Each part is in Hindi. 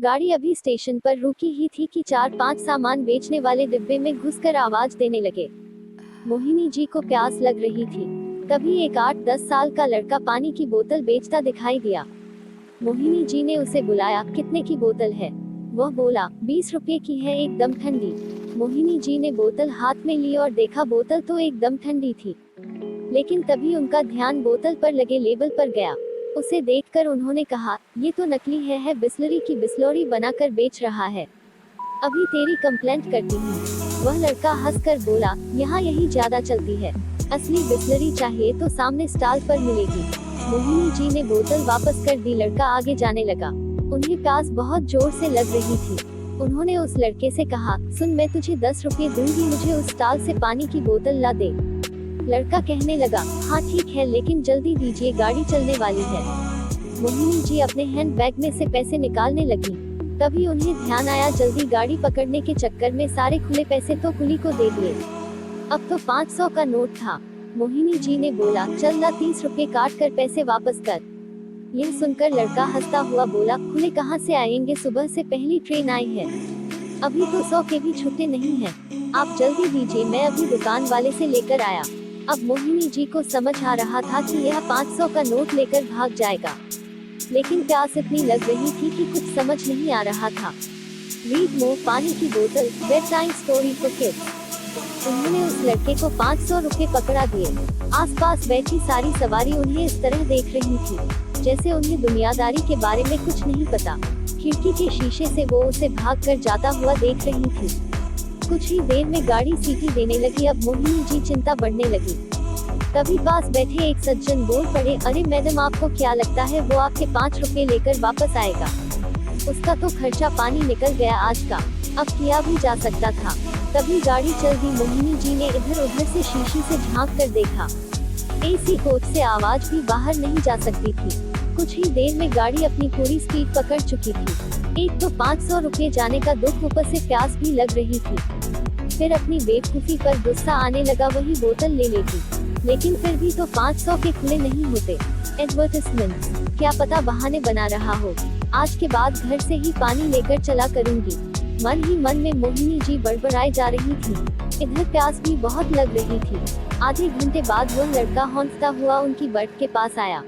गाड़ी अभी स्टेशन पर रुकी ही थी कि 4-5 सामान बेचने वाले डिब्बे में घुसकर आवाज देने लगे। मोहिनी जी को प्यास लग रही थी। तभी एक 8-10 साल का लड़का पानी की बोतल बेचता दिखाई दिया। मोहिनी जी ने उसे बुलाया, कितने की बोतल है? वह बोला, 20 रुपए की है, एकदम ठंडी। मोहिनी जी ने बोतल हाथ में ली और देखा बोतल तो एकदम ठंडी थी। लेकिन तभी उनका ध्यान बोतल पर लगे लेबल पर गया। उसे देखकर उन्होंने कहा, ये तो नकली है, बिस्लरी की बिस्लरी बनाकर बेच रहा है। अभी तेरी कंप्लेंट करती हूँ। वह लड़का हंसकर बोला, यहाँ यही ज्यादा चलती है, असली बिस्लरी चाहिए तो सामने स्टॉल पर मिलेगी। मोहिनी जी ने बोतल वापस कर दी। लड़का आगे जाने लगा। उन्हें प्यास बहुत जोर से लग रही थी। उन्होंने उस लड़के से कहा, सुन, मैं तुझे 10 रुपए दूंगी, मुझे उस स्टॉल से पानी की बोतल ला दे। लड़का कहने लगा, हाँ ठीक है, लेकिन जल्दी दीजिए, गाड़ी चलने वाली है। मोहिनी जी अपने हैंड बैग में से पैसे निकालने लगी। तभी उन्हें ध्यान आया, जल्दी गाड़ी पकड़ने के चक्कर में सारे खुले पैसे तो कुली को दे दिए। अब तो 500 का नोट था। मोहिनी जी ने बोला, चल ला, 30 रुपए काट कर पैसे वापस कर। यह सुनकर लड़का हंसता हुआ बोला, खुले कहाँ से आएंगे, सुबह से पहली ट्रेन आई है, अभी तो 100 के भी छुट्टे नहीं हैं। आप जल्दी दीजिए, मैं अभी दुकान वाले से लेकर आया। अब मोहिनी जी को समझ आ रहा था कि यह 500 का नोट लेकर भाग जाएगा, लेकिन प्यास इतनी लग रही थी कि कुछ समझ नहीं आ रहा था। रीड मोर, पानी की बोतल, bed time story for kids. उन्होंने उस लड़के को 500 रुपए पकड़ा दिए। आसपास बैठी सारी सवारी उन्हें इस तरह देख रही थी जैसे उन्हें दुनियादारी के बारे में कुछ नहीं पता। खिड़की के शीशे से वो उसे भागकर जाता हुआ देख रही थी। कुछ ही देर में गाड़ी सीटी देने लगी। अब मोहिनी जी चिंता बढ़ने लगी। तभी पास बैठे एक सज्जन बोल पड़े, अरे मैडम, आपको क्या लगता है वो आपके 5 रुपए लेकर वापस आएगा? उसका तो खर्चा पानी निकल गया आज का, अब किया भी जा सकता था। तभी गाड़ी चल दी। मोहिनी जी ने इधर उधर से शीशी से झांक कर देखा। एसी कोच से आवाज भी बाहर नहीं जा सकती थी। कुछ ही देर में गाड़ी अपनी पूरी स्पीड पकड़ चुकी थी। एक तो 500 रुपए जाने का दुख, ऊपर से प्यास भी लग रही थी। फिर अपनी बेवकूफी पर गुस्सा आने लगा, वही बोतल ले लेती, लेकिन फिर भी तो 500 के खुले नहीं होते। एडवर्टाइजमेंट, क्या पता बहाने बना रहा हो। आज के बाद घर से ही पानी लेकर चला करूंगी। मन ही मन में मोहिनी जी बड़बड़ाई जा रही थी। इधर प्यास भी बहुत लग रही थी। आधे घंटे बाद वह लड़का हौंसता हुआ उनकी बर्थ के पास आया।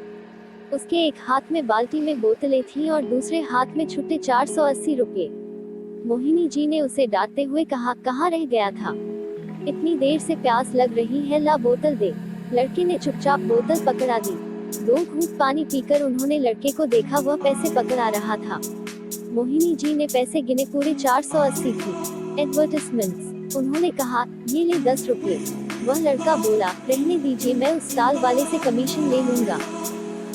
उसके एक हाथ में बाल्टी में बोतलें थीं और दूसरे हाथ में छुट्टे 480 रुपए। मोहिनी जी ने उसे डांटते हुए कहा, कहाँ रह गया था? इतनी देर से प्यास लग रही है, ला बोतल दे। लड़के ने चुपचाप बोतल पकड़ा दी। 2 घूंट पानी पीकर उन्होंने लड़के को देखा, वह पैसे पकड़ा रहा था। मोहिनी जी ने पैसे गिने, पूरे 480 थी। एडवर्टाइजमेंट्स, उन्होंने कहा, ये ले 10 रुपए। वह लड़का बोला, रहने दीजिए, मैं उस स्टॉल वाले से कमीशन ले लूंगा।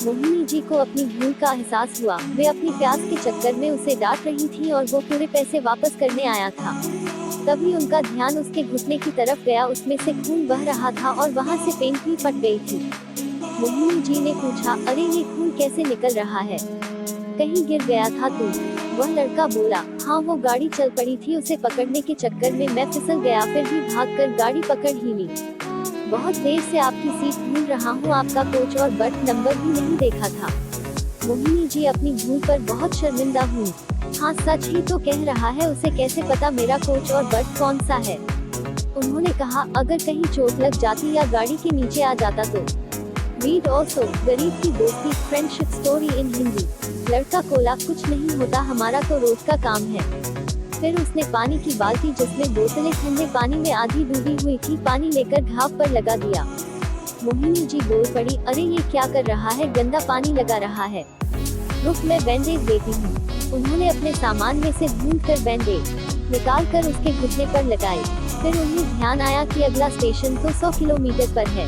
मोहिनी जी को अपनी भूल का एहसास हुआ। वे अपनी प्यास के चक्कर में उसे डांट रही थी और वो पूरे पैसे वापस करने आया था। तभी उनका ध्यान उसके घुटने की तरफ गया। उसमें से खून बह रहा था और वहाँ से पेंट भी फट गई थी। मोहिनी जी ने पूछा, अरे ये खून कैसे निकल रहा है? कहीं गिर गया था तू? वह लड़का बोला, हाँ, वो गाड़ी चल पड़ी थी, उसे पकड़ने के चक्कर में मैं फिसल गया, फिर भी भागकर गाड़ी पकड़ ही ली। बहुत देर से आपकी सीट ढूंढ रहा हूँ, आपका कोच और बर्थ नंबर भी नहीं देखा था। मोहिनी जी अपनी भूल पर बहुत शर्मिंदा हुई। हाँ, सच ही तो कह रहा है, उसे कैसे पता मेरा कोच और बर्थ कौन सा है? उन्होंने कहा, अगर कहीं चोट लग जाती या गाड़ी के नीचे आ जाता तो। रीड ऑल्सो, गरीब की दोस्ती, फ्रेंडशिप स्टोरी इन हिंदी। लड़का कोला, कुछ नहीं होता, हमारा तो रोज का काम है। फिर उसने पानी की बाल्टी जिसमें बोतलें ठंडे पानी में आधी डूबी हुई थी, पानी लेकर घाव पर लगा दिया। मोहिनी जी बोल पड़ी, अरे ये क्या कर रहा है, गंदा पानी लगा रहा है। रुक, मैं बैंडेज देती हूँ। उन्होंने अपने सामान में से ढूंढ कर बैंडेज निकाल कर उसके घुटने पर लगाई। फिर उन्हें ध्यान आया कि अगला स्टेशन तो 100 किलोमीटर पर है।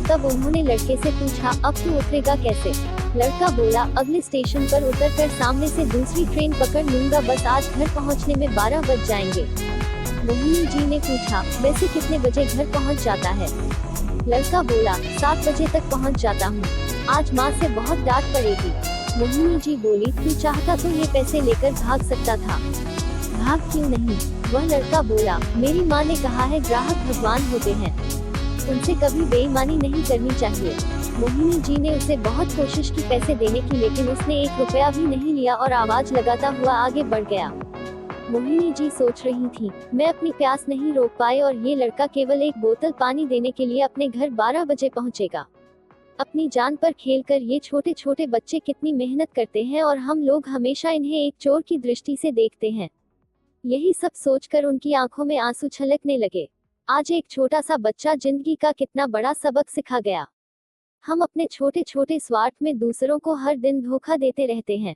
तब उन्होंने लड़के से पूछा, अब तू उतरेगा कैसे? लड़का बोला, अगले स्टेशन पर उतरकर सामने से दूसरी ट्रेन पकड़ लूंगा, बस आज घर पहुंचने में 12 बज जाएंगे। मोहिनी जी ने पूछा, वैसे कितने बजे घर पहुंच जाता है? लड़का बोला, 7 बजे तक पहुंच जाता हूं। आज माँ से बहुत डांट पड़ेगी। मोहिनी जी बोली, तू चाहता तो ये पैसे लेकर भाग सकता था, भाग क्यों नहीं? वह लड़का बोला, मेरी माँ ने कहा है ग्राहक भगवान होते हैं। उनसे कभी बेईमानी नहीं करनी चाहिए। मोहिनी जी ने उसे बहुत कोशिश की पैसे देने की, लेकिन उसने 1 रुपया भी नहीं लिया और आवाज लगाता हुआ आगे बढ़ गया। मोहिनी जी सोच रही थी, मैं अपनी प्यास नहीं रोक पाई और ये लड़का केवल 1 बोतल पानी देने के लिए अपने घर 12 बजे पहुंचेगा। अपनी जान पर खेलकर ये छोटे छोटे बच्चे कितनी मेहनत करते हैं और हम लोग हमेशा इन्हें एक चोर की दृष्टि से देखते हैं। यही सब सोचकर उनकी आंखों में आंसू छलकने लगे। आज एक छोटा सा बच्चा जिंदगी का कितना बड़ा सबक सिखा गया। हम अपने छोटे छोटे स्वार्थ में दूसरों को हर दिन धोखा देते रहते हैं।